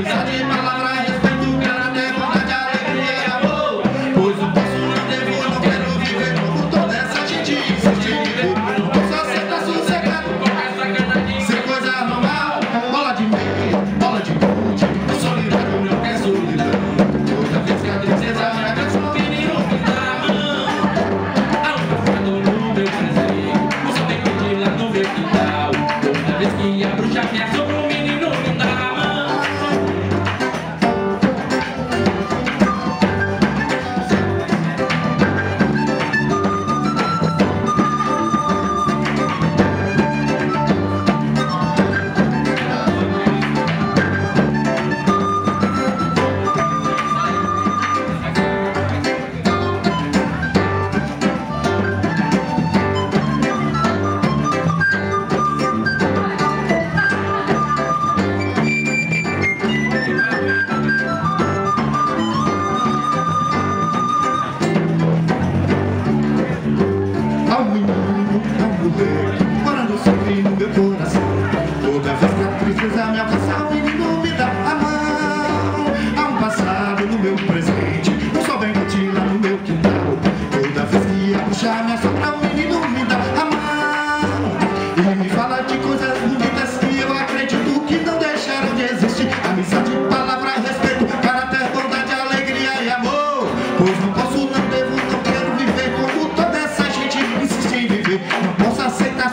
Amizade, palavra, respeito, caráter, bondade, alegria e amor. Pois não posso, não devo, não quero viver como toda essa gente insiste em viver. Não posso aceitar sossegado sem coisa normal. Bola de meia, bola de gude, eu sou ligado, não quero solidão. Toda vez que a tristeza me abraça, o menino me dá a mão. Há um passado no meu presente, o sol vem pedir lá no meu quintal. Toda vez que a bruxa me assombra, o menino me dá a mão. Há um menino, há uma mulher, morando sempre no meu coração. Toda vez que a tristeza me alcança, o menino me dá a mão. Há um passado no meu presente, o sol vem curtir lá no meu quintal. Toda vez que a bruxa me assombra, o menino me dá a mão. E me fala de coisas bonitas que eu acredito que não deixaram de existir. Amizade, palavra, respeito, caráter, bondade, alegria e amor. Pois não posso, não devo, não quero viver como toda essa gente insiste em viver. Não posso aceitar